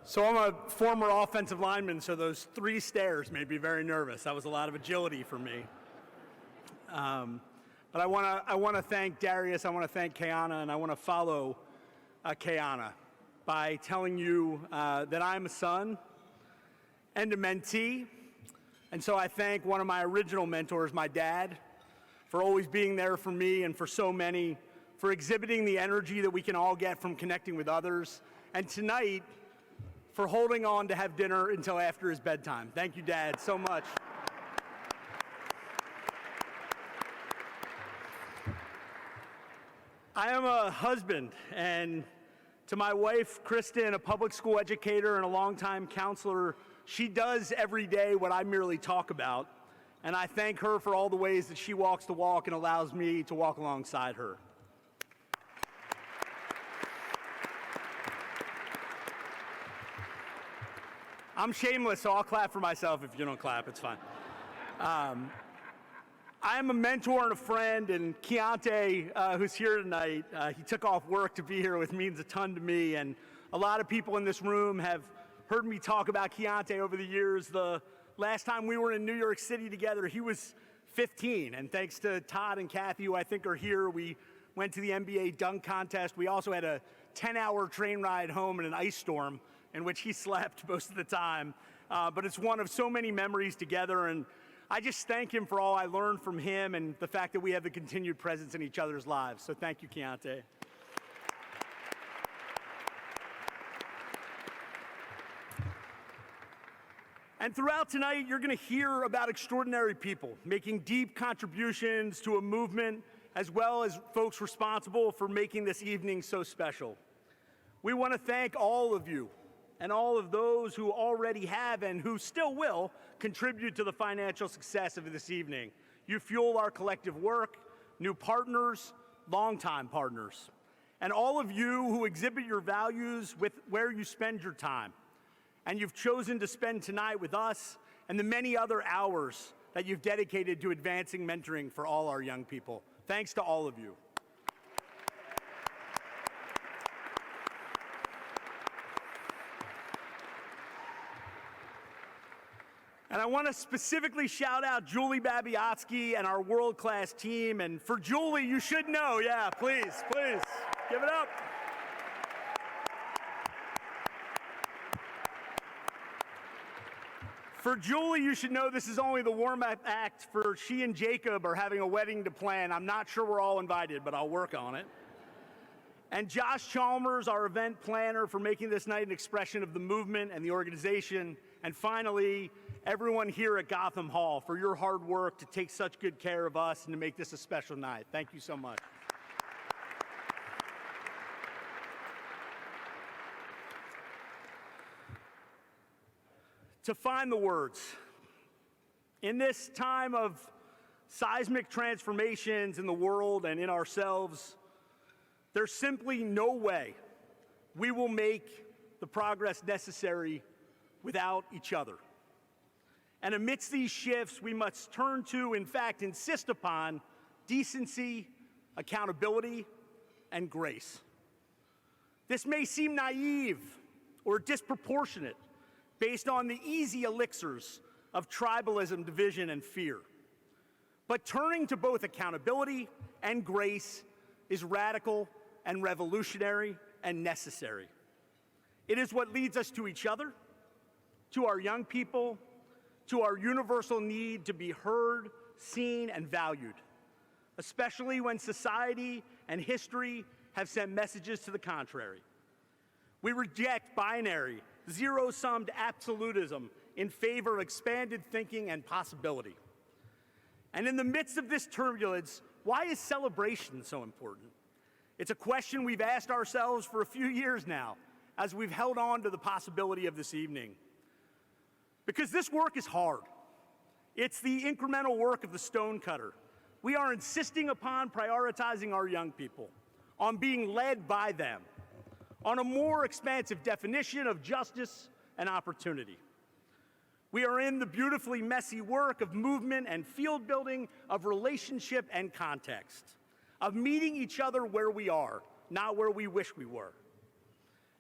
So I'm a former offensive lineman, so those 3 stairs made me very nervous. That was a lot of agility for me. But I want to thank Darius, I want to thank Kiana, and I want to follow Kiana by telling you that I'm a son and a mentee. And so I thank one of my original mentors, my dad, for always being there for me and for so many, for exhibiting the energy that we can all get from connecting with others, and tonight, for holding on to have dinner until after his bedtime. Thank you, Dad, so much. I am a husband, and to my wife, Kristen, a public school educator and a longtime counselor, she does every day what I merely talk about, and I thank her for all the ways that she walks the walk and allows me to walk alongside her. I'm shameless, so I'll clap for myself. If you don't clap, it's fine. I'm a mentor and a friend, and Keontae, who's here tonight, he took off work to be here, which means a ton to me, and a lot of people in this room have heard me talk about Keontae over the years. The last time we were in New York City together, he was 15, and thanks to Todd and Kathy, who I think are here, we went to the NBA dunk contest. We also had a 10-hour train ride home in an ice storm in which he slept most of the time. But it's one of so many memories together, and I just thank him for all I learned from him and the fact that we have the continued presence in each other's lives. So thank you, Keontae. And throughout tonight, you're going to hear about extraordinary people making deep contributions to a movement, as well as folks responsible for making this evening so special. We want to thank all of you and all of those who already have and who still will contribute to the financial success of this evening. You fuel our collective work, new partners, longtime partners, and all of you who exhibit your values with where you spend your time. And you've chosen to spend tonight with us and the many other hours that you've dedicated to advancing mentoring for all our young people. Thanks to all of you. And I want to specifically shout out Julie Babiotsky and our world-class team. And for Julie, you should know, yeah, please, give it up. For Julie, you should know this is only the warm-up act, for she and Jacob are having a wedding to plan. I'm not sure we're all invited, but I'll work on it. And Josh Chalmers, our event planner, for making this night an expression of the movement and the organization. And finally, everyone here at Gotham Hall for your hard work to take such good care of us and to make this a special night. Thank you so much. To find the words, in this time of seismic transformations in the world and in ourselves, there's simply no way we will make the progress necessary without each other. And amidst these shifts, we must turn to, in fact, insist upon decency, accountability, and grace. This may seem naive or disproportionate based on the easy elixirs of tribalism, division, and fear. But turning to both accountability and grace is radical and revolutionary and necessary. It is what leads us to each other, to our young people, to our universal need to be heard, seen, and valued, especially when society and history have sent messages to the contrary. We reject binary, zero-summed absolutism in favor of expanded thinking and possibility. And in the midst of this turbulence, why is celebration so important? It's a question we've asked ourselves for a few years now, as we've held on to the possibility of this evening. Because this work is hard. It's the incremental work of the stonecutter. We are insisting upon prioritizing our young people, on being led by them, on a more expansive definition of justice and opportunity. We are in the beautifully messy work of movement and field building, of relationship and context, of meeting each other where we are, not where we wish we were.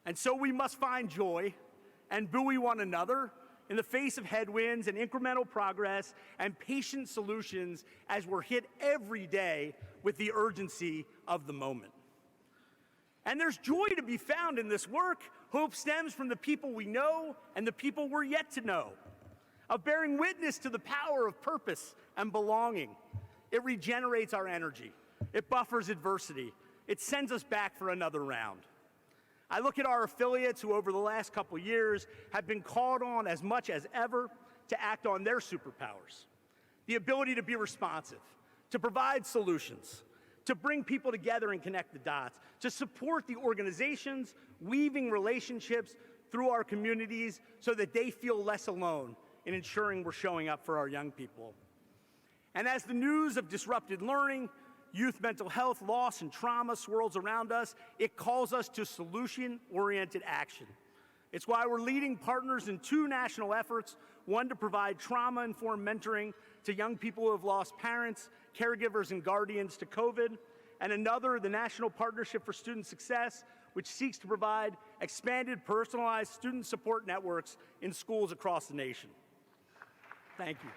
And so we must find joy and buoy one another in the face of headwinds and incremental progress and patient solutions as we're hit every day with the urgency of the moment. And there's joy to be found in this work. Hope stems from the people we know and the people we're yet to know, of bearing witness to the power of purpose and belonging. It regenerates our energy. It buffers adversity. It sends us back for another round. I look at our affiliates who over the last couple years have been called on as much as ever to act on their superpowers. The ability to be responsive, to provide solutions, to bring people together and connect the dots, to support the organizations, weaving relationships through our communities so that they feel less alone in ensuring we're showing up for our young people. And as the news of disrupted learning, youth mental health, loss, and trauma swirls around us, it calls us to solution-oriented action. It's why we're leading partners in 2 national efforts, one to provide trauma-informed mentoring to young people who have lost parents, caregivers, and guardians to COVID, and another, the National Partnership for Student Success, which seeks to provide expanded, personalized student support networks in schools across the nation. Thank you.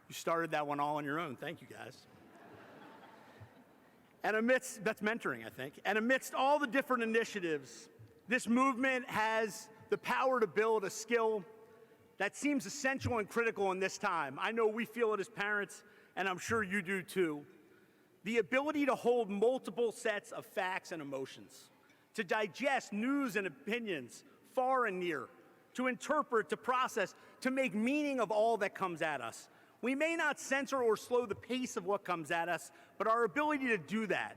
You started that one all on your own. Thank you, guys. And that's mentoring, I think. And amidst all the different initiatives, this movement has the power to build a skill that seems essential and critical in this time. I know we feel it as parents, and I'm sure you do too. The ability to hold multiple sets of facts and emotions, to digest news and opinions far and near, to interpret, to process, to make meaning of all that comes at us. We may not censor or slow the pace of what comes at us, but our ability to do that,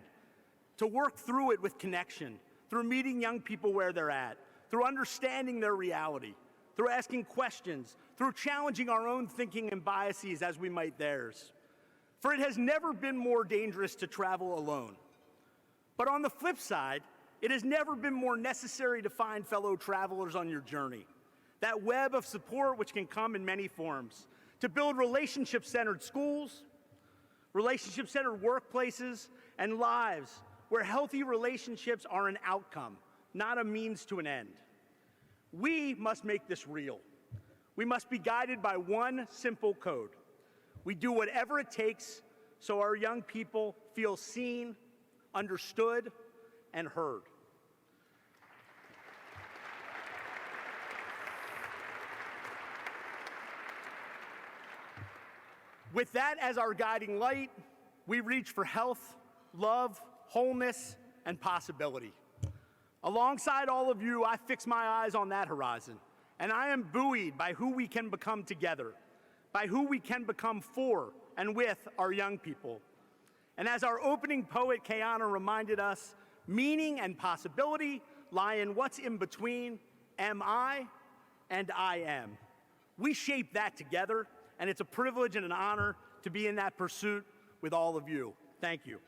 to work through it with connection, through meeting young people where they're at, through understanding their reality, through asking questions, through challenging our own thinking and biases as we might theirs. For it has never been more dangerous to travel alone. But on the flip side, it has never been more necessary to find fellow travelers on your journey. That web of support which can come in many forms, to build relationship-centered schools, relationship-centered workplaces, and lives where healthy relationships are an outcome, not a means to an end. We must make this real. We must be guided by one simple code. We do whatever it takes so our young people feel seen, understood, and heard. With that as our guiding light, we reach for health, love, wholeness, and possibility. Alongside all of you, I fix my eyes on that horizon, and I am buoyed by who we can become together, by who we can become for and with our young people. And as our opening poet, Kayana, reminded us, meaning and possibility lie in what's in between am I and I am. We shape that together, and it's a privilege and an honor to be in that pursuit with all of you. Thank you.